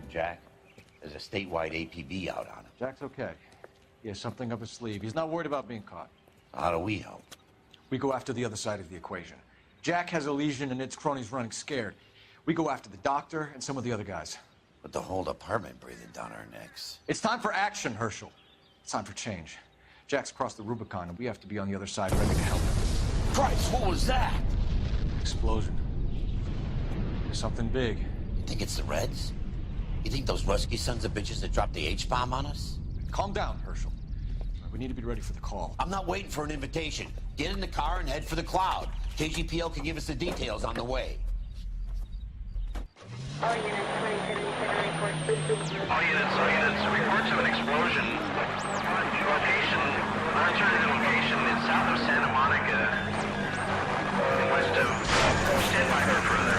Jack. There's a statewide APB out on him. Jack's okay. He has something up his sleeve. He's not worried about being caught. How do we help? We go after the other side of the equation. Jack has a legion and its cronies running scared. We go after the doctor and some of the other guys. But the whole department breathing down our necks. It's time for action, Herschel. It's time for change. Jack's crossed the Rubicon, and we have to be on the other side ready to help him. Christ, what was that? Explosion. There's something big. You think it's the Reds? You think those Rusky sons of bitches that dropped the H-bomb on us? Calm down, Herschel. We need to be ready for the call. I'm not waiting for an invitation. Get in the car and head for the cloud. KGPL can give us the details on the way. All units, reports of an explosion. Location, alternative location is south of Santa Monica, and west of. Stand by for further.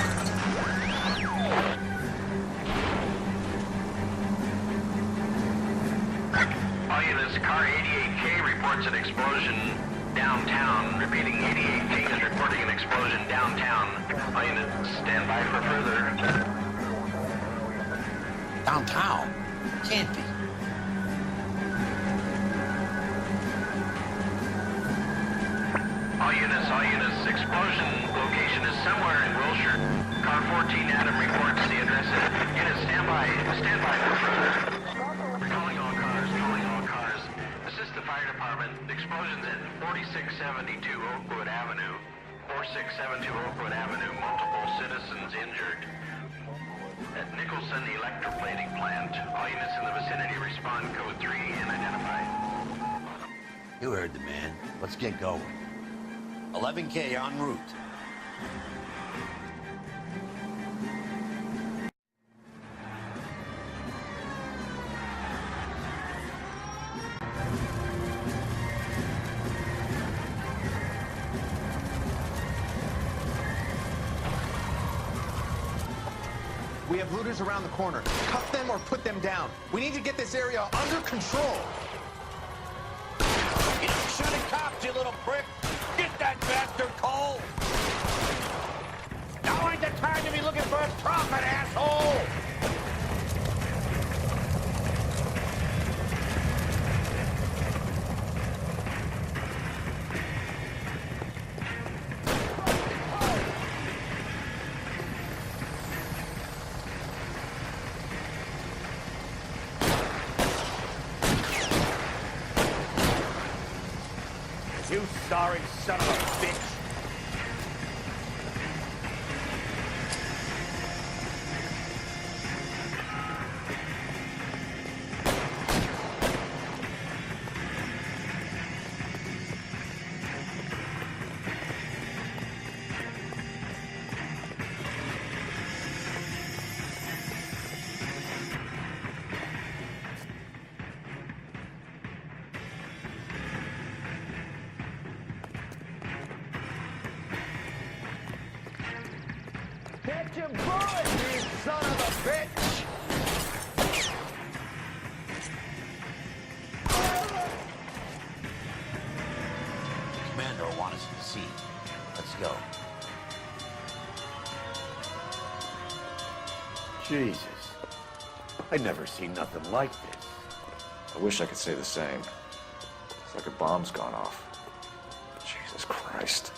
All units, car 88K reports an explosion downtown. Repeating, 88K is reporting an explosion downtown. All units, stand by for further. Downtown? Can't be. All units, explosion location is somewhere in Wilshire. Car 14 Adam reports the address. Units, stand by for further. Calling all cars. Assist the fire department. The explosion's at 4672 Oakwood Avenue. 4672 Oakwood Avenue. Multiple citizens injured. At Nicholson Electroplating plant. All units in the vicinity respond code 3 and identify. You heard the man. Let's get going. 11K en route. We have looters around the corner. Cuff them or put them down. We need to get this area under control. You don't shoot at cops, you little prick! Get that bastard, Cole! Now ain't the time to be looking for a profit, asshole! You sorry son of a bitch! Catch your bullet, you son of a bitch! The commander will want us to see. Let's go. Jesus. I've never seen nothing like this. I wish I could say the same. It's like a bomb's gone off. Jesus Christ.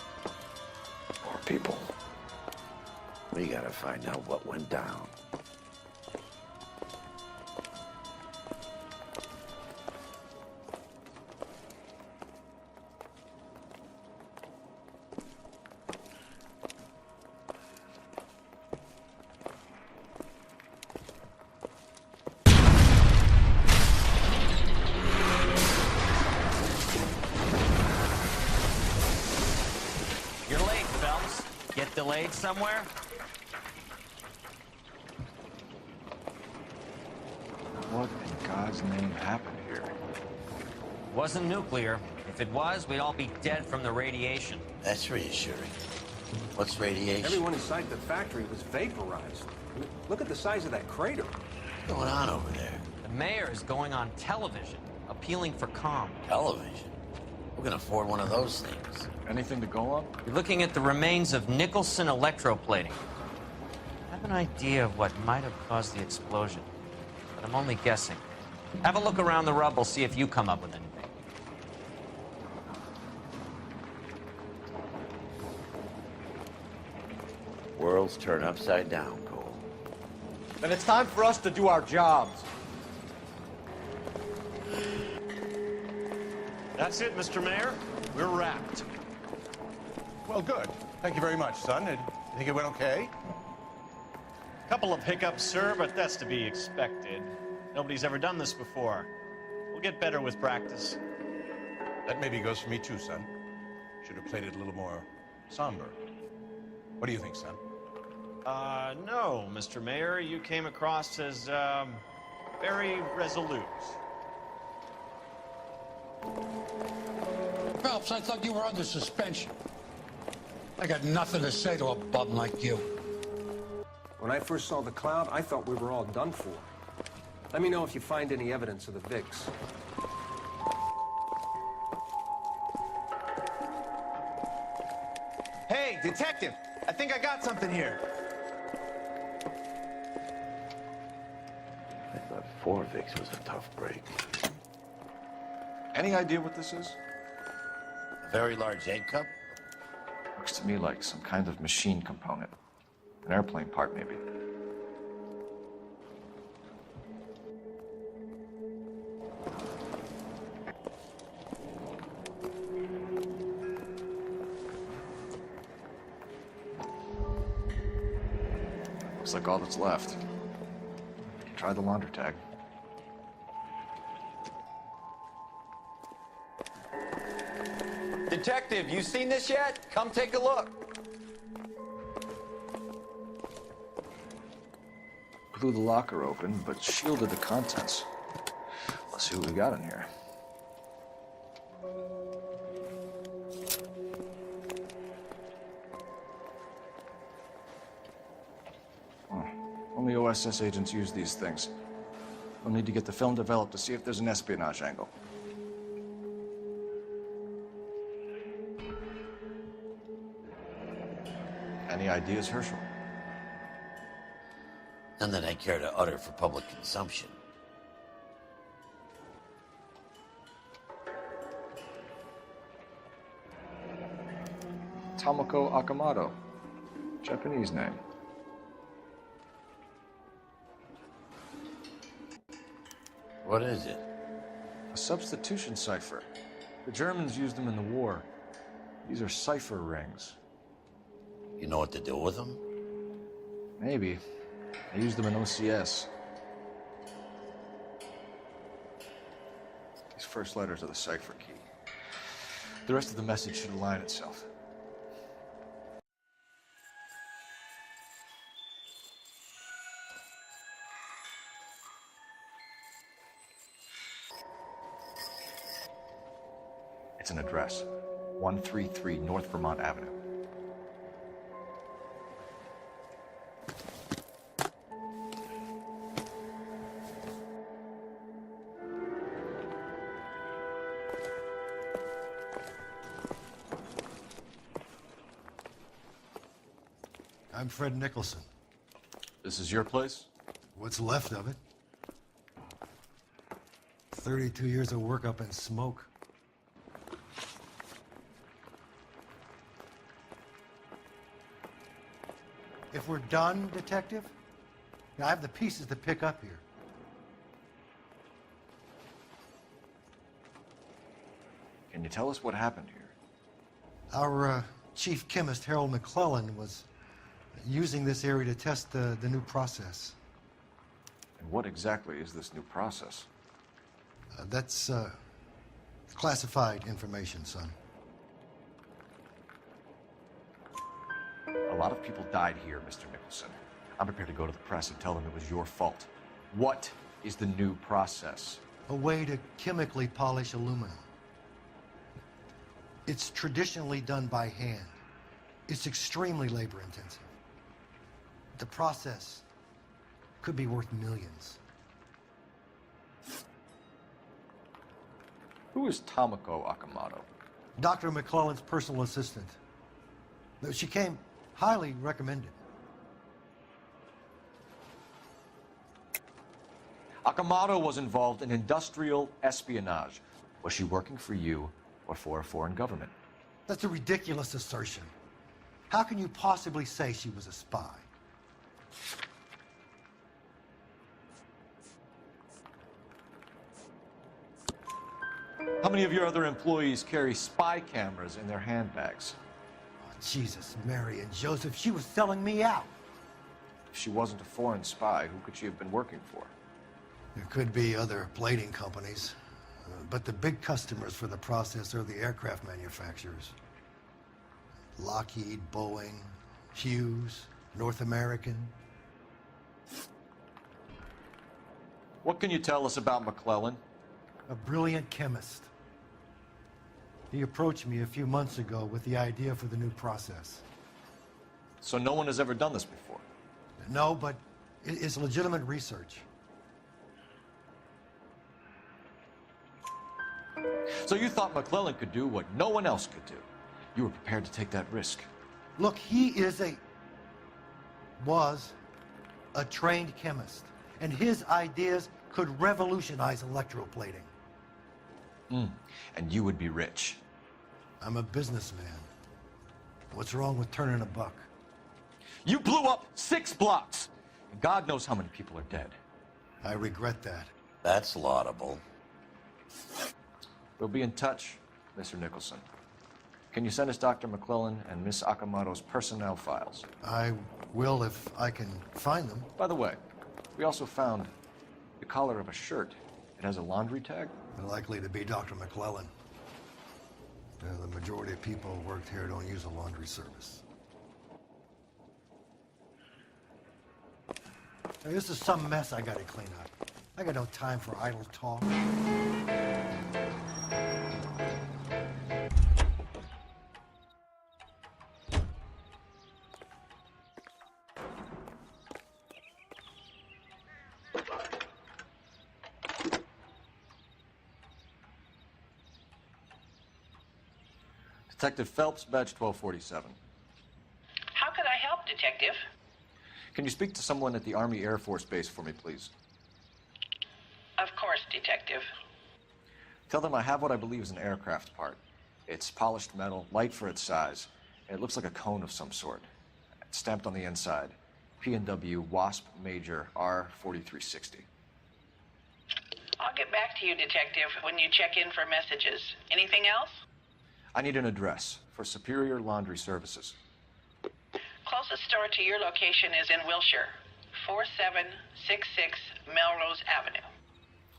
Poor people. We gotta find out what went down. You're late, Phelps. Get delayed somewhere? What in God's name happened here? Wasn't nuclear. If it was, we'd all be dead from the radiation. That's reassuring. What's radiation? Everyone inside the factory was vaporized. Look at the size of that crater. What's going on over there? The mayor is going on television, appealing for calm. Television? We're gonna afford one of those things. Anything to go on? You're looking at the remains of Nicholson Electroplating. I have an idea of what might have caused the explosion. I'm only guessing. Have a look around the rubble, see if you come up with anything. Worlds turn upside down, Cole. Then it's time for us to do our jobs. That's it, Mr. Mayor. We're wrapped. Well, good. Thank you very much, son. You think it went okay? Couple of hiccups, sir, but that's to be expected. Nobody's ever done this before. We'll get better with practice. That maybe goes for me too, son. Should have played it a little more somber. What do you think, son? No, Mr. Mayor. You came across as, very resolute. Phelps, I thought you were under suspension. I got nothing to say to a bum like you. When I first saw the cloud, I thought we were all done for. Let me know if you find any evidence of the Vicks. Hey, detective! I think I got something here. I thought 4 Vicks was a tough break. Any idea what this is? A very large egg cup? Looks to me like some kind of machine component. An airplane part, maybe. Looks like all that's left. Try the launder tag. Detective, you seen this yet? Come take a look. Blew the locker open, but shielded the contents. Let's see what we got in here. Only OSS agents use these things. We'll need to get the film developed to see if there's an espionage angle. Any ideas, Herschel? None that I care to utter for public consumption. Tomoko Akamoto. Japanese name. What is it? A substitution cipher. The Germans used them in the war. These are cipher rings. You know what to do with them? Maybe. I used them in OCS. These first letters are the cipher key. The rest of the message should align itself. It's an address. 133 North Vermont Avenue. I'm Fred Nicholson. This is your place? What's left of it? 32 years of work up in smoke. If we're done, Detective, I have the pieces to pick up here. Can you tell us what happened here? Our chief chemist, Harold McClellan, was using this area to test the new process. And what exactly is this new process? That's classified information, son. A lot of people died here, Mr. Nicholson. I'm prepared to go to the press and tell them it was your fault. What is the new process? A way to chemically polish aluminum. It's traditionally done by hand. It's extremely labor-intensive. The process could be worth millions. Who is Tomoko Akamoto? Dr. McClellan's personal assistant. She came highly recommended. Akamoto was involved in industrial espionage. Was she working for you or for a foreign government? That's a ridiculous assertion. How can you possibly say she was a spy? How many of your other employees carry spy cameras in their handbags? Oh, Jesus, Mary and Joseph, she was selling me out. If she wasn't a foreign spy, who could she have been working for? There could be other plating companies, but the big customers for the process are the aircraft manufacturers. Lockheed, Boeing, Hughes, North American. What can you tell us about McClellan? A brilliant chemist. He approached me a few months ago with the idea for the new process. So no one has ever done this before? No, but it's legitimate research. So you thought McClellan could do what no one else could do. You were prepared to take that risk. Look, he was a trained chemist, and his ideas could revolutionize electroplating. And you would be rich. I'm a businessman. What's wrong with turning a buck? You blew up 6 blocks, and God knows how many people are dead. I regret that. That's laudable. We'll be in touch, Mr. Nicholson. Can you send us Dr. McClellan and Miss Akamoto's personnel files? I will if I can find them. By the way, we also found the collar of a shirt. It has a laundry tag. Likely to be Dr. McClellan. The majority of people who worked here don't use a laundry service. Hey, this is some mess I gotta clean up. I got no time for idle talk. Detective Phelps, badge 1247. How could I help, Detective? Can you speak to someone at the Army Air Force Base for me, please? Of course, Detective. Tell them I have what I believe is an aircraft part. It's polished metal, light for its size, and it looks like a cone of some sort. It's stamped on the inside. P&W Wasp Major R4360. I'll get back to you, Detective, when you check in for messages. Anything else? I need an address for Superior Laundry Services. Closest store to your location is in Wilshire, 4766 Melrose Avenue.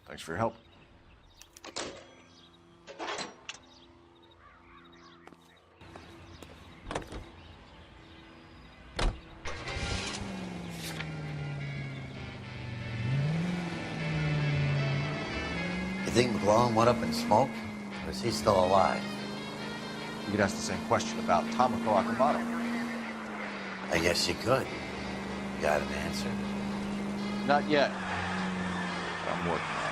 Thanks for your help. You think McClellan went up in smoke? Or is he still alive? You could ask the same question about Tomoko Akamoto. I guess you could. Got an answer? Not yet. But I'm working on it.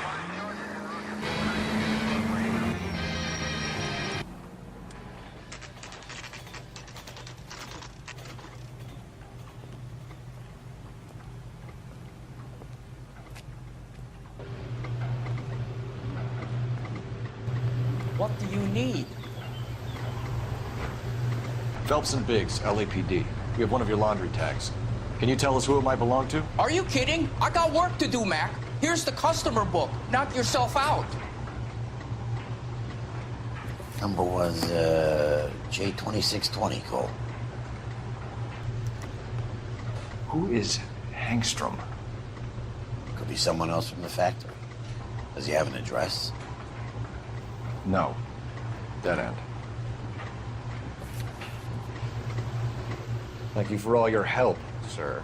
What do you need? Phelps and Biggs, LAPD. We have one of your laundry tags. Can you tell us who it might belong to? Are you kidding? I got work to do, Mac. Here's the customer book. Knock yourself out. Number was, J2620, Cole. Who is Hangstrom? Could be someone else from the factory. Does he have an address? No. Dead end. Thank you for all your help, sir.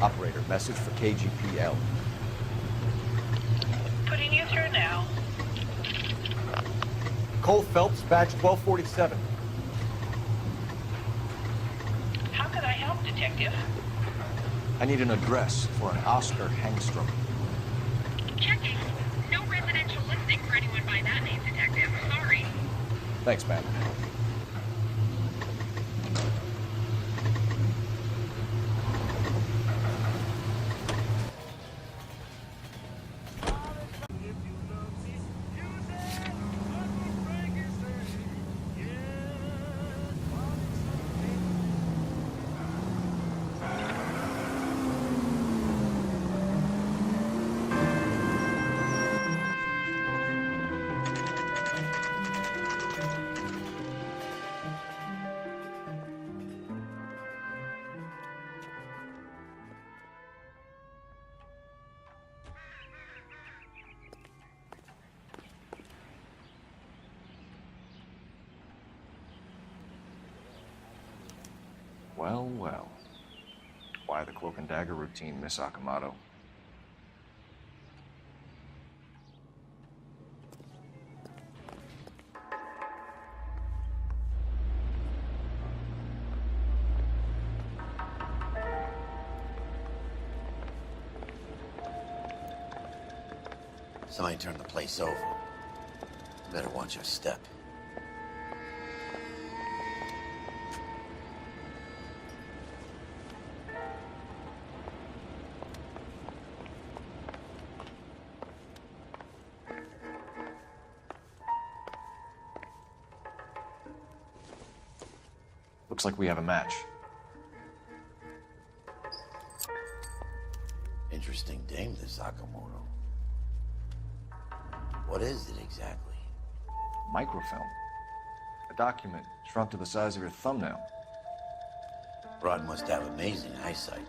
Operator, message for KGPL. Putting you through now. Cole Phelps, badge 1247. How could I help, Detective? I need an address for an Oscar Hangstrom. Checking. No residential listing for anyone by that name, Detective. Sorry. Thanks, man. Well, well. Why the cloak and dagger routine, Miss Akamoto? Somebody turned the place over. Better watch your step. Looks like we have a match. Interesting dame, this Sakamoto. What is it exactly? Microfilm. A document shrunk to the size of your thumbnail. Rod must have amazing eyesight.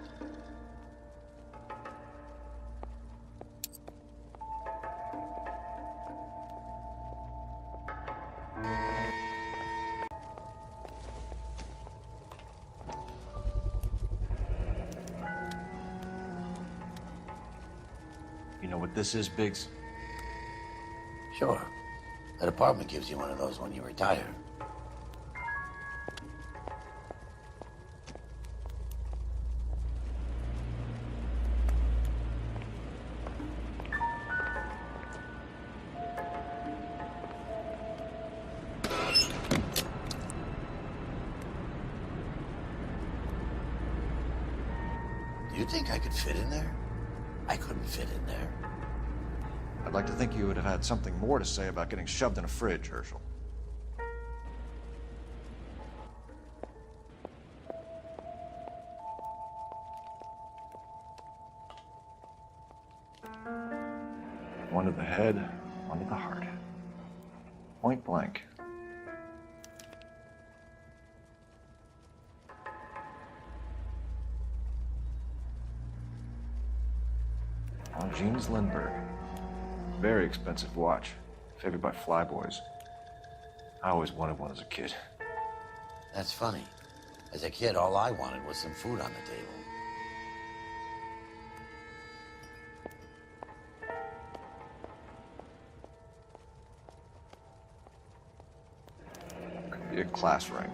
You know what this is, Biggs? Sure. That apartment gives you one of those when you retire. Do you think I could fit in there? I couldn't fit in there. I'd like to think you would have had something more to say about getting shoved in a fridge, Herschel. One to the head, one to the heart. Point blank. Oh, James Lindbergh. Very expensive watch. Favored by flyboys. I always wanted one as a kid. That's funny. As a kid, all I wanted was some food on the table. Could be a class ring.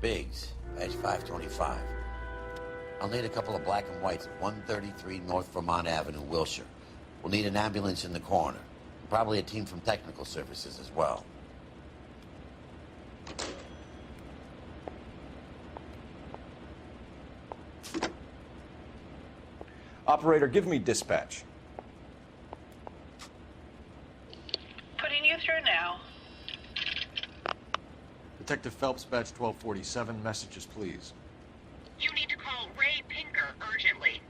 Biggs, badge 525. I'll need a couple of black and whites at 133 North Vermont Avenue, Wilshire. We'll need an ambulance in the corner. Probably a team from technical services as well. Operator, give me dispatch. Putting you through now. Detective Phelps, badge 1247. Messages, please. You need to call Ray Pinker urgently.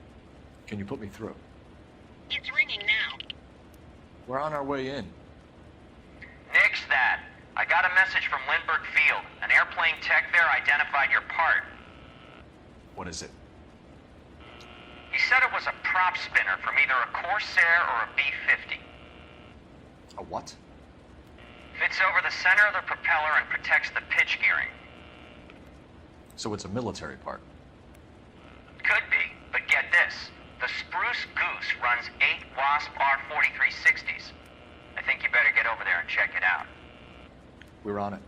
Can you put me through? It's ringing now. We're on our way in. Nix that. I got a message from Lindbergh Field. An airplane tech there identified your part. What is it? He said it was a prop spinner from either a Corsair or a B-50. A what? Fits over the center of the propeller and protects the pitch gearing. So it's a military part. Could be, but get this. The Spruce Goose runs 8 Wasp R-4360s. I think you better get over there and check it out. We're on it.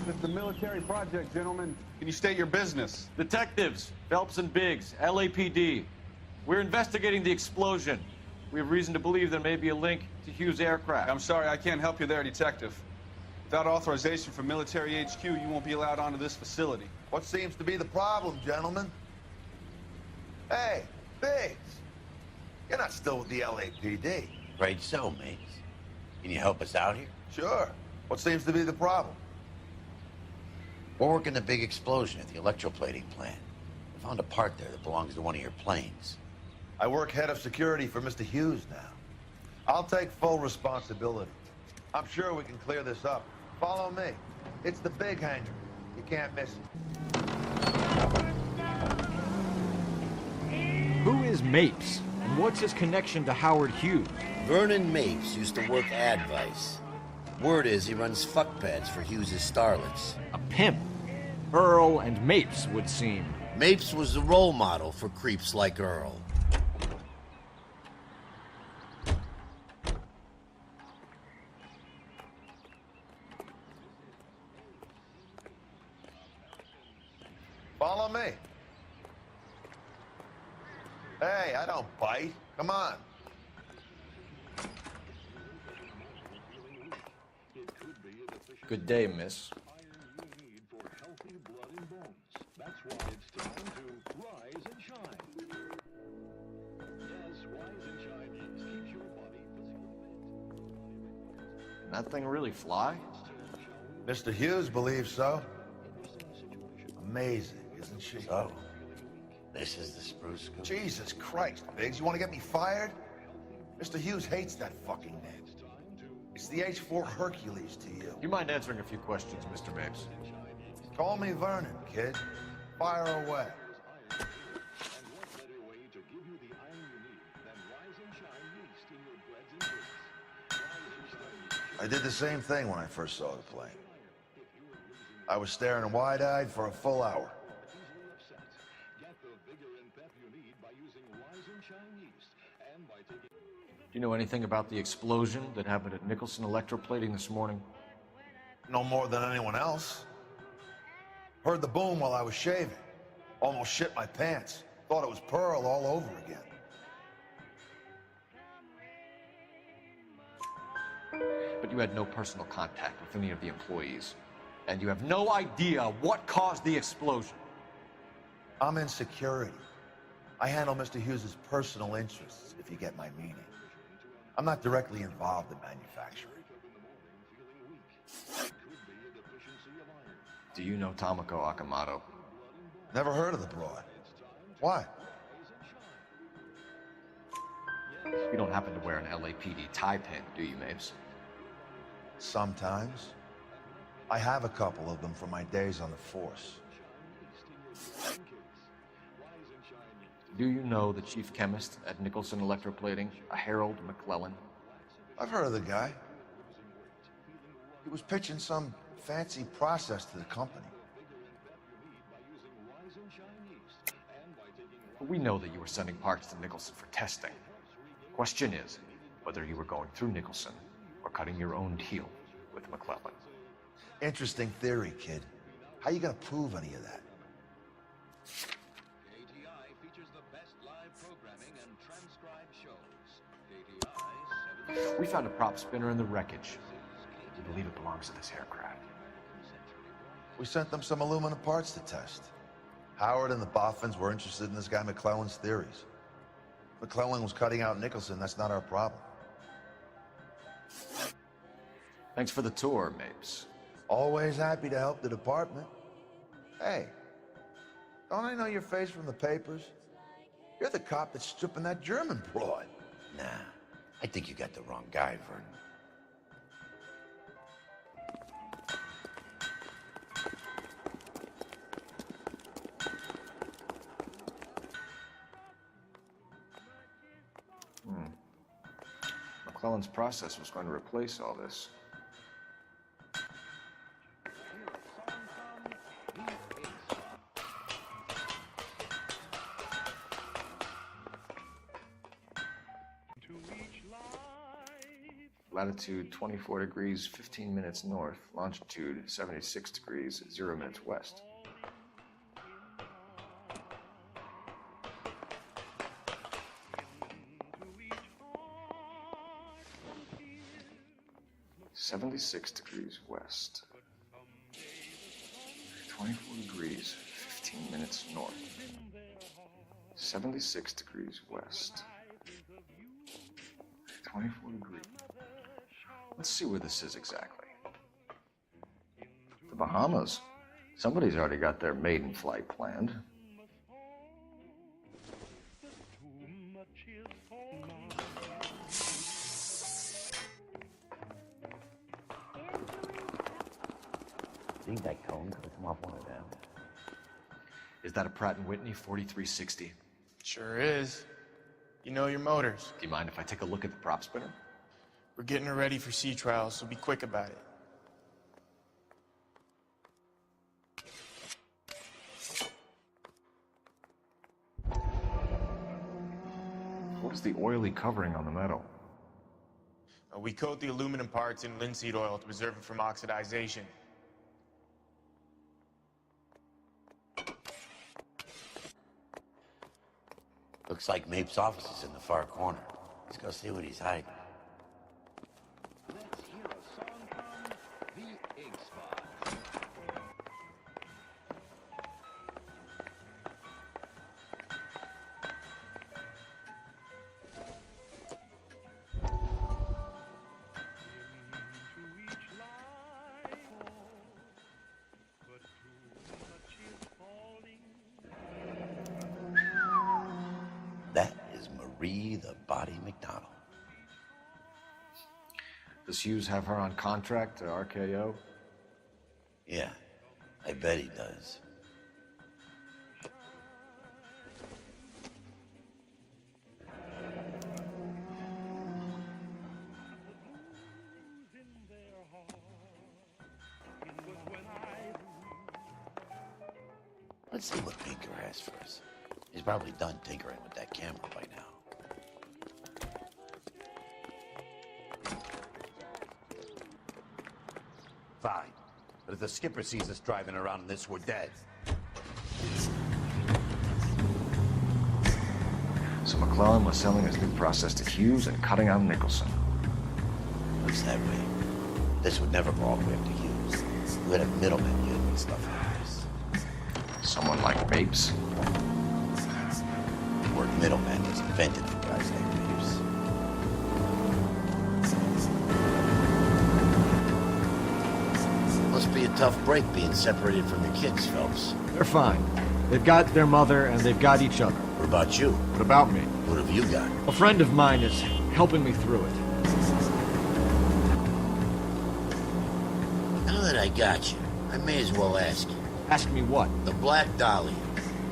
It's a military project, gentlemen. Can you state your business? Detectives, Phelps and Biggs, LAPD. We're investigating the explosion. We have reason to believe there may be a link to Hughes' aircraft. I'm sorry, I can't help you there, Detective. Without authorization from military HQ, you won't be allowed onto this facility. What seems to be the problem, gentlemen? Hey, Biggs. You're not still with the LAPD. Right so, mates. Can you help us out here? Sure. What seems to be the problem? We're working the big explosion at the electroplating plant. We found a part there that belongs to one of your planes. I work head of security for Mr. Hughes now. I'll take full responsibility. I'm sure we can clear this up. Follow me. It's the big hangar. You can't miss it. Who is Mapes, and what's his connection to Howard Hughes? Vernon Mapes used to work Advice. Word is he runs fuck pads for Hughes' starlets. A pimp. Earl and Mapes would seem. Mapes was the role model for creeps like Earl. Follow me. Hey, I don't bite. Come on. Good day, miss. Can that thing really fly? Mr. Hughes believes so. Amazing, isn't she? So, this is the spruce scoop. Jesus Christ, Biggs, you want to get me fired? Mr. Hughes hates that fucking name. It's the H-4 Hercules to you. You mind answering a few questions, Mr. Mapes? Call me Vernon, kid. Fire away. I did the same thing when I first saw the plane. I was staring wide-eyed for a full hour. Do you know anything about the explosion that happened at Nicholson Electroplating this morning? No more than anyone else. Heard the boom while I was shaving. Almost shit my pants. Thought it was Pearl all over again. But you had no personal contact with any of the employees. And you have no idea what caused the explosion. I'm in security. I handle Mr. Hughes' personal interests, if you get my meaning. I'm not directly involved in manufacturing. Do you know Tomoko Akamoto? Never heard of the broad. Why? You don't happen to wear an LAPD tie pin, do you, Mapes? Sometimes. I have a couple of them from my days on the force. Do you know the chief chemist at Nicholson Electroplating, a Harold McClellan? I've heard of the guy. He was pitching some fancy process to the company. We know that you were sending parts to Nicholson for testing. Question is whether you were going through Nicholson or cutting your own deal with McClellan. Interesting theory, kid. How you gonna prove any of that? We found a prop spinner in the wreckage. We believe it belongs to this aircraft. We sent them some aluminum parts to test. Howard and the Boffins were interested in this guy McClellan's theories. McClellan was cutting out Nicholson. That's not our problem. Thanks for the tour, Mapes. Always happy to help the department. Hey, don't I know your face from the papers? You're the cop that's stripping that German broad. Nah, I think you got the wrong guy, Vernon. McClellan's process was going to replace all this. Latitude 24 degrees, 15 minutes north. Longitude 76 degrees, 0 minutes west. (76 degrees west). 24 degrees, 15 minutes north. 76 degrees west. 24 degrees. Let's see where this is exactly. The Bahamas. Somebody's already got their maiden flight planned. Think that cone could come off one of them. Is that a Pratt & Whitney 4360? Sure is. You know your motors. Do you mind if I take a look at the prop spinner? We're getting her ready for sea trials, so be quick about it. What is the oily covering on the metal? We coat the aluminum parts in linseed oil to preserve it from oxidization. Looks like Mapes' office is in the far corner. Let's go see what he's hiding. That is Marie the Body McDonald. Does Hughes have her on contract to RKO? Yeah, I bet he does. Let's see what Pinker has for us. He's probably done tinkering with that camera by now. Fine. But if the skipper sees us driving around in this, we're dead. So McClellan was selling his new process to Hughes and cutting out Nicholson. Looks that way. This would never go all the way up to Hughes. We would have middlemen doing stuff like this. Someone like Mapes? The word middleman was invented for guys like Mapes. Must be a tough break being separated from your kids, Phelps. They're fine. They've got their mother and they've got each other. What about you? What about me? What have you got? A friend of mine is helping me through it. Now that I got you, I may as well ask you. Ask me what? The Black Dahlia.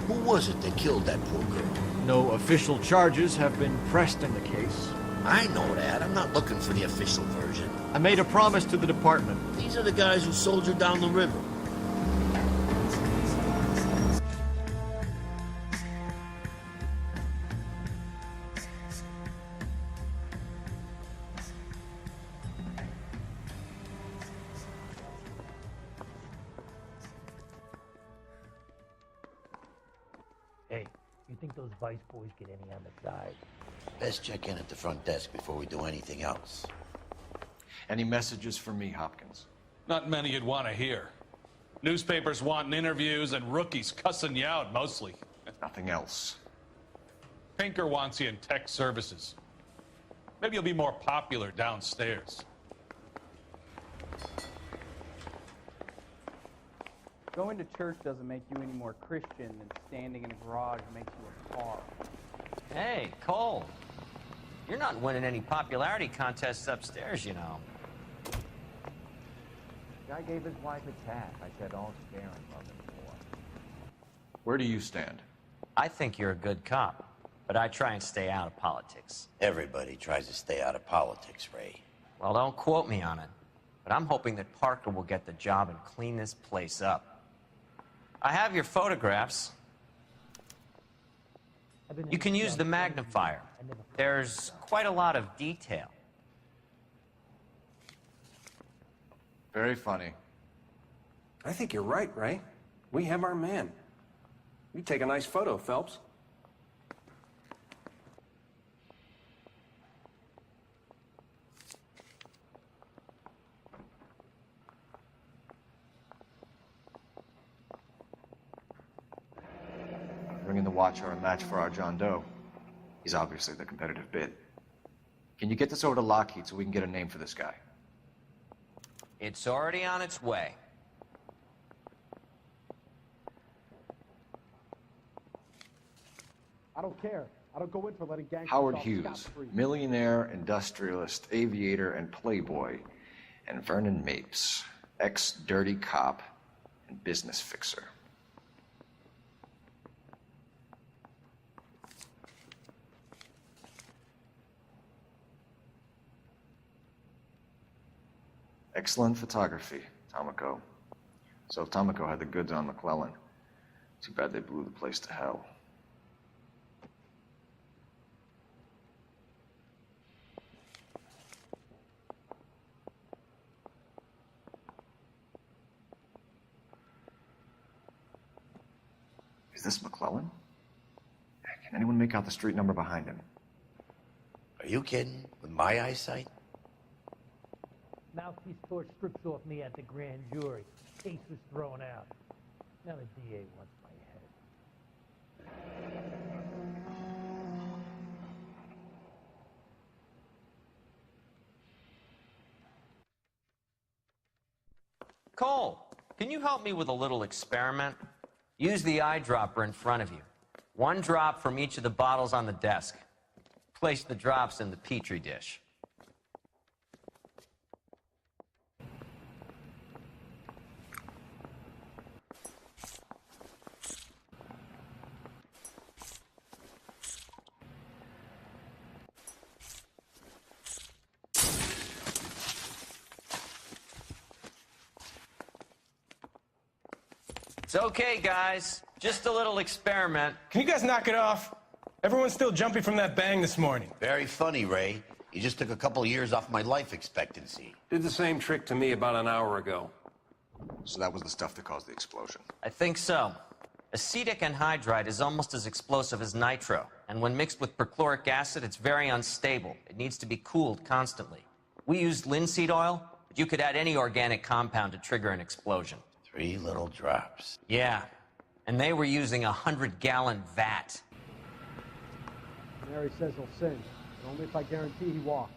Who was it that killed that poor girl? No official charges have been pressed in the case. I know that. I'm not looking for the official version. I made a promise to the department. These are the guys who soldiered down the river. Hey, you think those Vice boys get any on the side? Best check in at the front desk before we do anything else. Any messages for me, Hopkins? Not many you'd want to hear. Newspapers wanting interviews and rookies cussing you out, mostly. Nothing else. Pinker wants you in tech services. Maybe you'll be more popular downstairs. Going to church doesn't make you any more Christian than standing in a garage makes you a car. Hey, Cole. You're not winning any popularity contests upstairs, you know. Guy gave his wife a tap. I said, all staring love him for. Where do you stand? I think you're a good cop, but I try and stay out of politics. Everybody tries to stay out of politics, Ray. Well, don't quote me on it, but I'm hoping that Parker will get the job and clean this place up. I have your photographs. You can use the magnifier. There's quite a lot of detail. Very funny. I think you're right, Ray. We have our man. You take a nice photo, Phelps. Bringing the watch are a match for our John Doe. He's obviously the competitive bid. Can you get this over to Lockheed so we can get a name for this guy? It's already on its way. I don't care. I don't go in for letting gangsters Howard off Hughes, scot-free. millionaire, industrialist, aviator, and playboy. And Vernon Mapes, ex-dirty cop and business fixer. Excellent photography, Tomoko. So if Tomoko had the goods on McClellan, too bad they blew the place to hell. Is this McClellan? Can anyone make out the street number behind him? Are you kidding? With my eyesight? Mouthpiece tore strips off me at the grand jury. Case was thrown out. Now the DA wants my head. Cole, can you help me with a little experiment? Use the eyedropper in front of you. One drop from each of the bottles on the desk. Place the drops in the Petri dish. It's okay, guys. Just a little experiment. Can you guys knock it off? Everyone's still jumpy from that bang this morning. Very funny, Ray. You just took a couple of years off my life expectancy. Did the same trick to me about an hour ago. So that was the stuff that caused the explosion. I think so. Acetic anhydride is almost as explosive as nitro, and when mixed with perchloric acid, it's very unstable. It needs to be cooled constantly. We used linseed oil, but you could add any organic compound to trigger an explosion. 3 little drops. Yeah, and they were using a 100-gallon vat. Mary says he'll sing, but only if I guarantee he walks.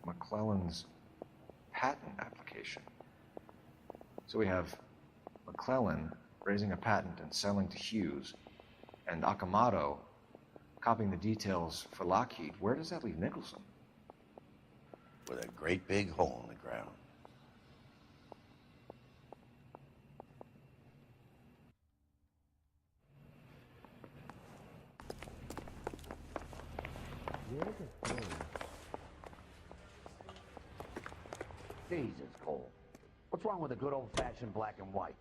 McClellan's patent application. So we have McClellan raising a patent and selling to Hughes, and Akamoto copying the details for Lockheed. Where does that leave Nicholson? With a great big hole in the ground. Jesus, Cole. What's wrong with a good old-fashioned black and white?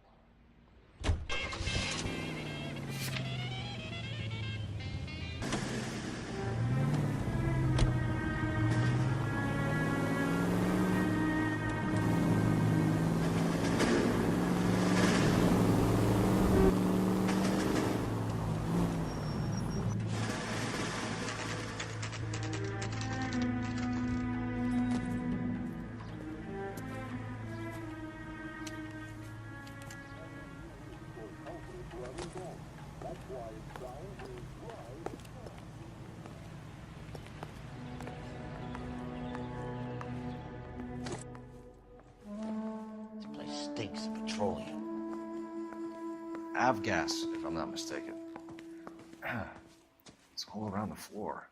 This place stinks of petroleum. Avgas, if I'm not mistaken. It's all around the floor.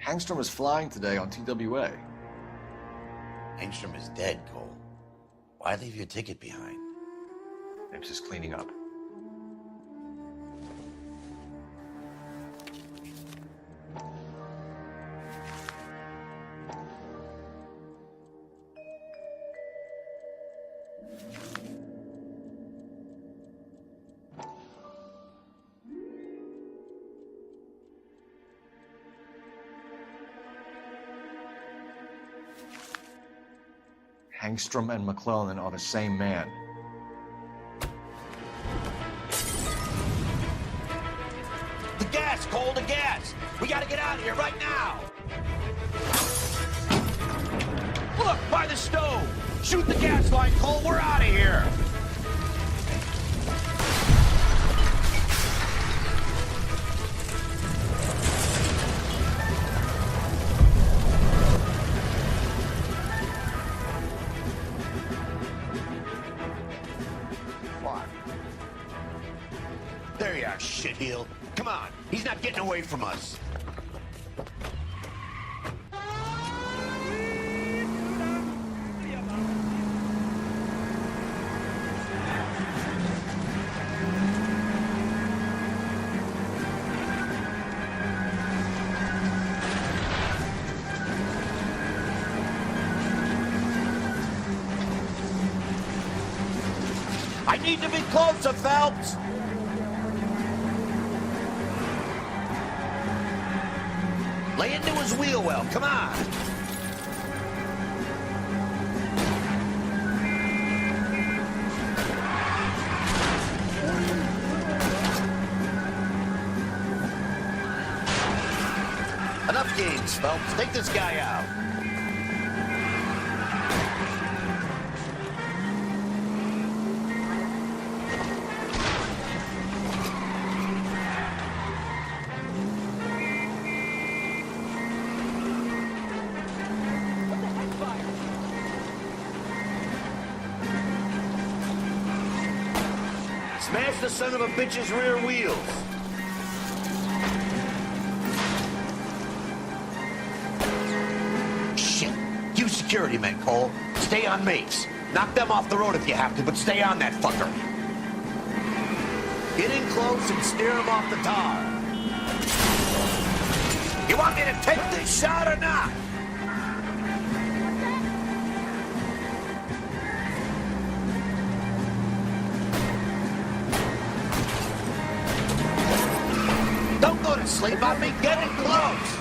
Hangstrom is flying today on TWA. Hangstrom is dead, Cole. Why leave your ticket behind? Nips is cleaning up. Hangstrom and McClellan are the same man. The gas, Cole, the gas! We gotta get out of here right now! Look, by the stove! Shoot the gas line, Cole, we're out of here! There you are, shitheel. Come on, he's not getting away from us. I need to be closer, Phelps! Lay into his wheel well, come on! Enough games, Phelps. Take this guy out. Smash the son of a bitch's rear wheels. Shit. You security men, Cole. Stay on Mapes. Knock them off the road if you have to, but stay on that fucker. Get in close and steer him off the tar. You want me to take this shot or not? Don't go to sleep on me. Get in close.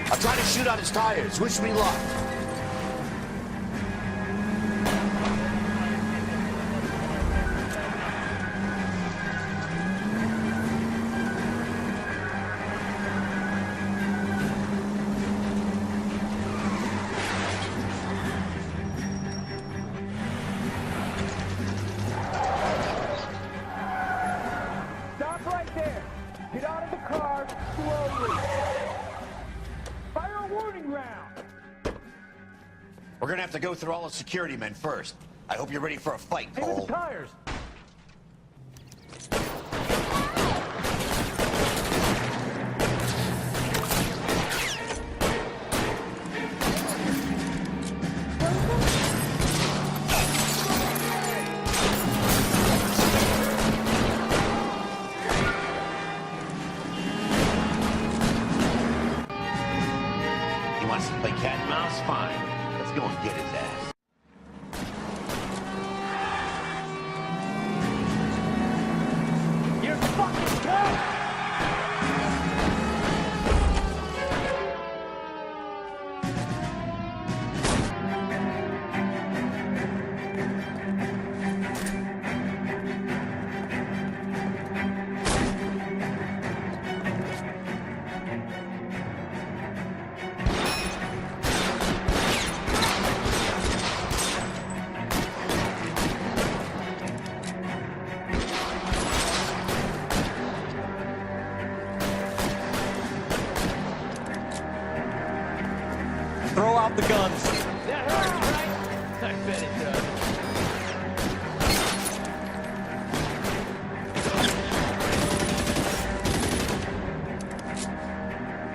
I'll try to shoot out his tires. Wish me luck. Stop right there! Get out of the car slowly! Fire a warning round! We're gonna have to go through all the security men first. I hope you're ready for a fight, Aim at Cole. the tires! He wants to play cat and mouse? Fine. Let's go and get his ass. You're fucking dead! Throw out the guns. That hurts, right? I bet it does.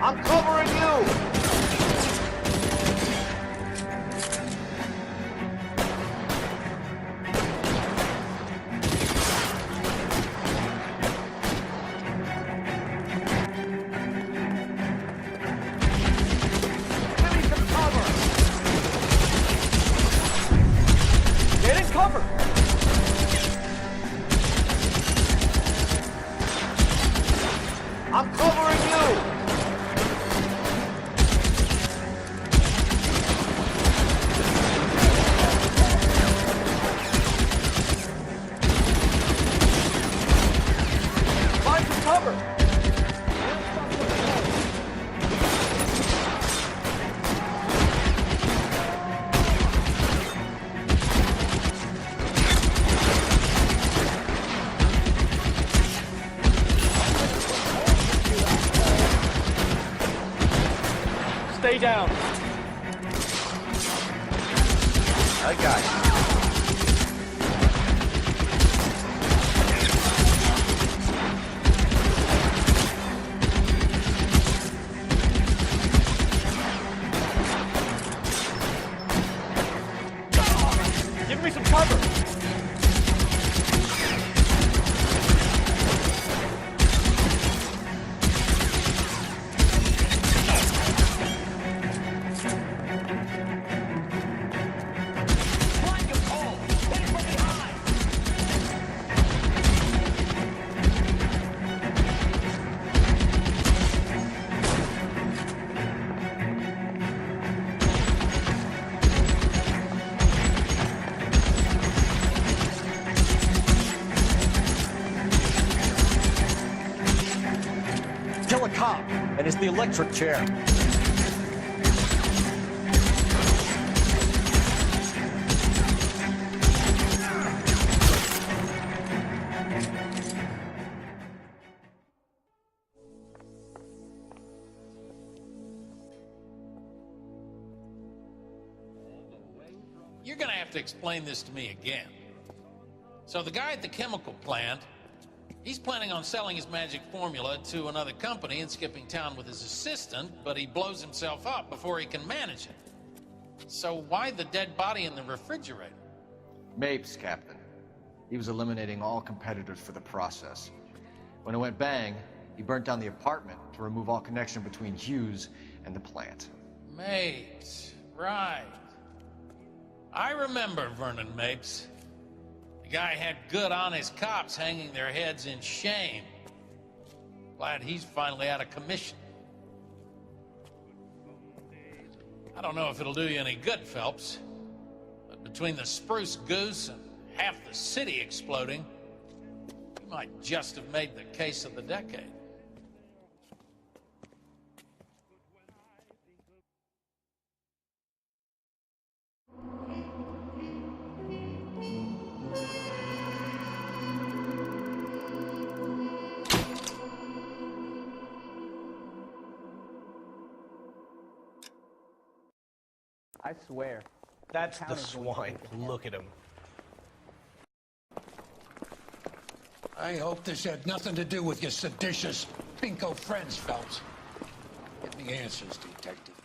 I'm covering you! Give me some cover! down. I got you. Give me some cover. Kill a cop, and it's the electric chair. You're gonna have to explain this to me again. So the guy at the chemical plant, he's planning on selling his magic formula to another company and skipping town with his assistant, but he blows himself up before he can manage it. So why the dead body in the refrigerator? Mapes, Captain. He was eliminating all competitors for the process. When it went bang, he burnt down the apartment to remove all connection between Hughes and the plant. Mapes, right. I remember Vernon Mapes. The guy had good, honest cops hanging their heads in shame. Glad he's finally out of commission. I don't know if it'll do you any good, Phelps, but between the spruce goose and half the city exploding, you might just have made the case of the decade. I swear. That's the swine. Look at him. I hope this had nothing to do with your seditious pinko friends, Phelps. Get me answers, Detective.